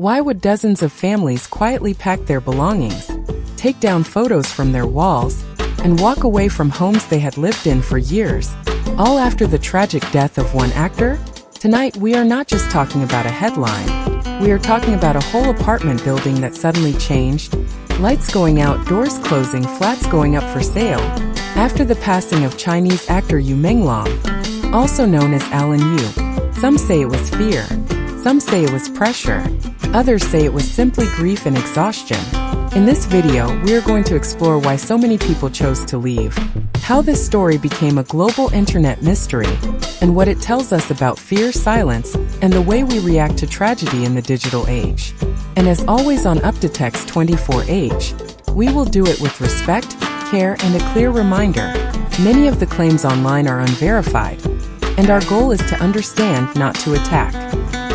Why would dozens of families quietly pack their belongings, take down photos from their walls, and walk away from homes they had lived in for years, all after the tragic death of one actor? Tonight, we are not just talking about a headline. We are talking about a whole apartment building that suddenly changed, lights going out, doors closing, flats going up for sale, after the passing of Chinese actor Menglong, also known as Alan Yu. Some say it was fear. Some say it was pressure. Others say it was simply grief and exhaustion. In this video, we are going to explore why so many people chose to leave, how this story became a global internet mystery, and what it tells us about fear, silence, and the way we react to tragedy in the digital age. And as always on Up to Text 24H, we will do it with respect, care, and a clear reminder. Many of the claims online are unverified, and our goal is to understand, not to attack.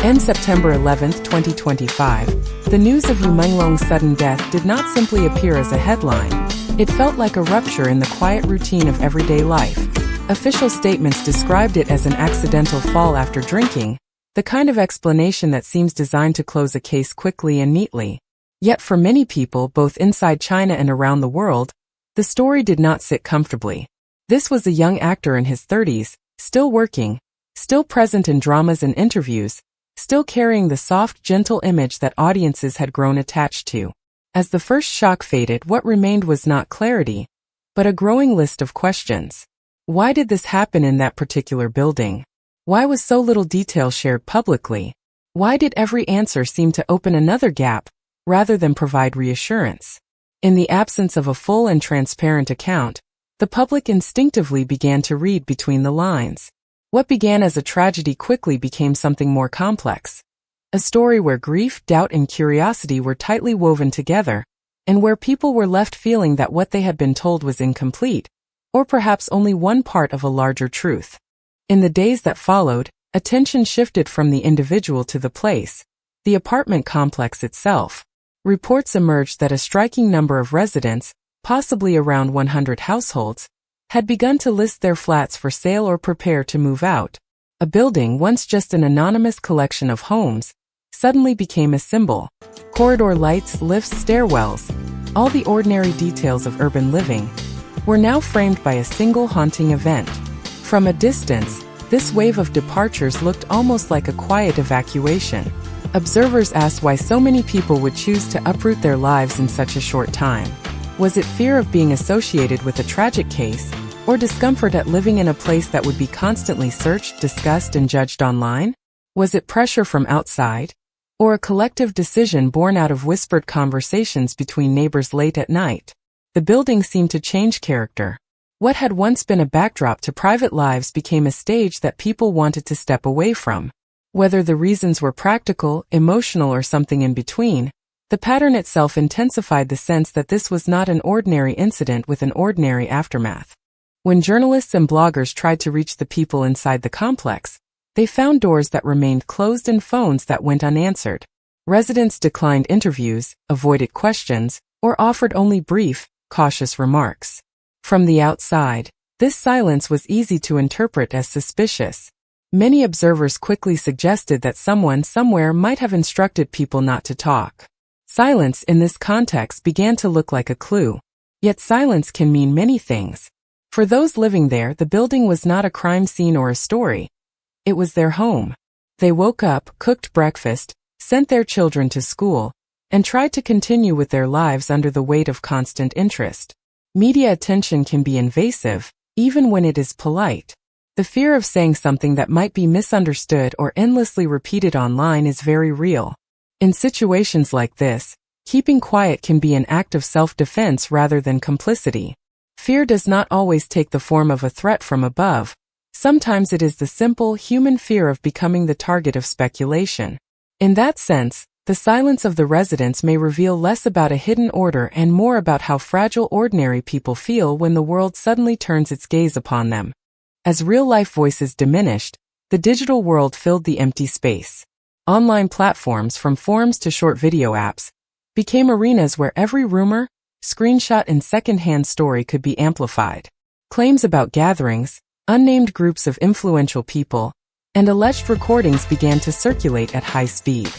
On September 11, 2025, the news of Menglong's sudden death did not simply appear as a headline. It felt like a rupture in the quiet routine of everyday life. Official statements described it as an accidental fall after drinking, the kind of explanation that seems designed to close a case quickly and neatly. Yet for many people, both inside China and around the world, the story did not sit comfortably. This was a young actor in his 30s, still working, still present in dramas and interviews, still carrying the soft, gentle image that audiences had grown attached to. As the first shock faded, what remained was not clarity, but a growing list of questions. Why did this happen in that particular building? Why was so little detail shared publicly? Why did every answer seem to open another gap, rather than provide reassurance? In the absence of a full and transparent account, the public instinctively began to read between the lines. What began as a tragedy quickly became something more complex. A story where grief, doubt, and curiosity were tightly woven together, and where people were left feeling that what they had been told was incomplete, or perhaps only one part of a larger truth. In the days that followed, attention shifted from the individual to the place, the apartment complex itself. Reports emerged that a striking number of residents, possibly around 100 households, had begun to list their flats for sale or prepare to move out. A building, once just an anonymous collection of homes, suddenly became a symbol. Corridor lights, lifts, stairwells, all the ordinary details of urban living, were now framed by a single haunting event. From a distance, this wave of departures looked almost like a quiet evacuation. Observers asked why so many people would choose to uproot their lives in such a short time. Was it fear of being associated with a tragic case, or discomfort at living in a place that would be constantly searched, discussed, and judged online? Was it pressure from outside, or a collective decision born out of whispered conversations between neighbors late at night? The building seemed to change character. What had once been a backdrop to private lives became a stage that people wanted to step away from. Whether the reasons were practical, emotional, or something in between, the pattern itself intensified the sense that this was not an ordinary incident with an ordinary aftermath. When journalists and bloggers tried to reach the people inside the complex, they found doors that remained closed and phones that went unanswered. Residents declined interviews, avoided questions, or offered only brief, cautious remarks. From the outside, this silence was easy to interpret as suspicious. Many observers quickly suggested that someone somewhere might have instructed people not to talk. Silence in this context began to look like a clue. Yet silence can mean many things. For those living there, the building was not a crime scene or a story. It was their home. They woke up, cooked breakfast, sent their children to school, and tried to continue with their lives under the weight of constant interest. Media attention can be invasive, even when it is polite. The fear of saying something that might be misunderstood or endlessly repeated online is very real. In situations like this, keeping quiet can be an act of self-defense rather than complicity. Fear does not always take the form of a threat from above. Sometimes it is the simple human fear of becoming the target of speculation. In that sense, the silence of the residents may reveal less about a hidden order and more about how fragile ordinary people feel when the world suddenly turns its gaze upon them. As real-life voices diminished, the digital world filled the empty space. Online platforms, from forums to short video apps, became arenas where every rumor, screenshot, and second-hand story could be amplified. Claims about gatherings, unnamed groups of influential people, and alleged recordings began to circulate at high speed.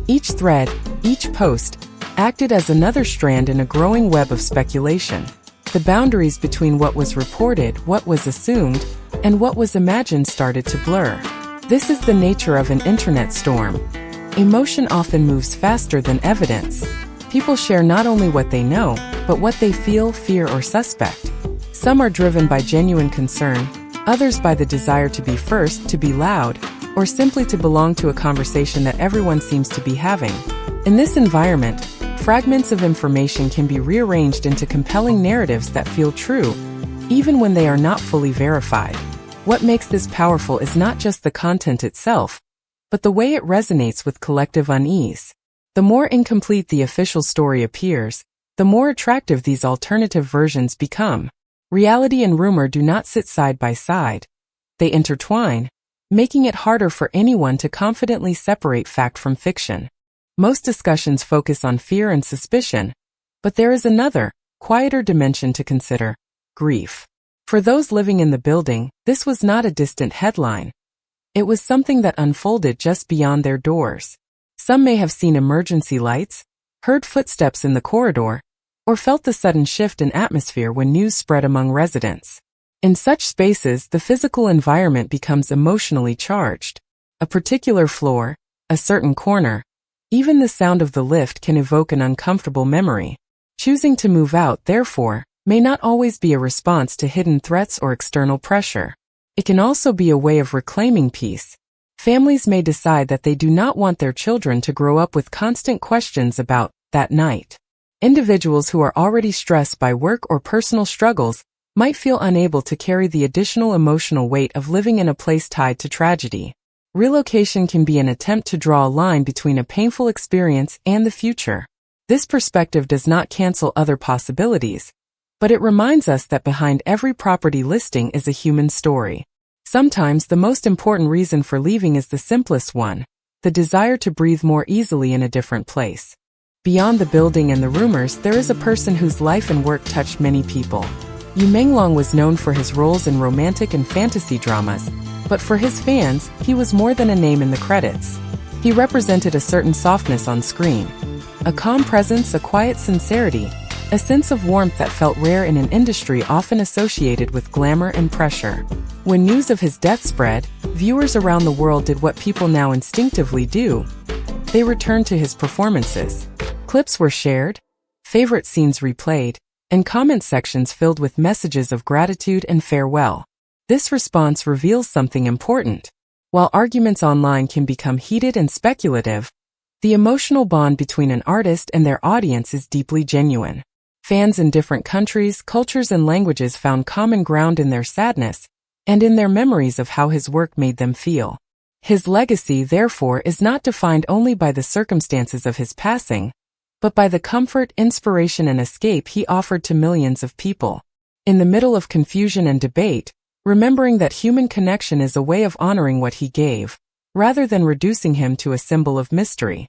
Each thread, Each post acted as another strand in a growing web of speculation. The boundaries between what was reported, what was assumed, and what was imagined started to blur. This is the nature of an internet storm. Emotion often moves faster than evidence. People share not only what they know, but what they feel, fear, or suspect. Some are driven by genuine concern, others by the desire to be first, to be loud, or simply to belong to a conversation that everyone seems to be having. In this environment, fragments of information can be rearranged into compelling narratives that feel true, even when they are not fully verified. What makes this powerful is not just the content itself, but the way it resonates with collective unease. The more incomplete the official story appears, the more attractive these alternative versions become. Reality and rumor do not sit side by side. They intertwine, making it harder for anyone to confidently separate fact from fiction. Most discussions focus on fear and suspicion, but there is another, quieter dimension to consider: grief. For those living in the building, this was not a distant headline. It was something that unfolded just beyond their doors. Some may have seen emergency lights, heard footsteps in the corridor, or felt the sudden shift in atmosphere when news spread among residents. In such spaces, the physical environment becomes emotionally charged. A particular floor, a certain corner, even the sound of the lift can evoke an uncomfortable memory. Choosing to move out, therefore, may not always be a response to hidden threats or external pressure. It can also be a way of reclaiming peace. Families may decide that they do not want their children to grow up with constant questions about that night. Individuals who are already stressed by work or personal struggles might feel unable to carry the additional emotional weight of living in a place tied to tragedy. Relocation can be an attempt to draw a line between a painful experience and the future. This perspective does not cancel other possibilities, but it reminds us that behind every property listing is a human story. Sometimes the most important reason for leaving is the simplest one: the desire to breathe more easily in a different place. Beyond the building and the rumors, there is a person whose life and work touched many people. Menglong was known for his roles in romantic and fantasy dramas, but for his fans, he was more than a name in the credits. He represented a certain softness on screen, a calm presence, a quiet sincerity, a sense of warmth that felt rare in an industry often associated with glamour and pressure. When news of his death spread, viewers around the world did what people now instinctively do. They returned to his performances. Clips were shared, favorite scenes replayed, and comment sections filled with messages of gratitude and farewell. This response reveals something important. While arguments online can become heated and speculative, the emotional bond between an artist and their audience is deeply genuine. Fans in different countries, cultures, and languages found common ground in their sadness and in their memories of how his work made them feel. His legacy, therefore, is not defined only by the circumstances of his passing, but by the comfort, inspiration, and escape he offered to millions of people. In the middle of confusion and debate, remembering that human connection is a way of honoring what he gave, rather than reducing him to a symbol of mystery.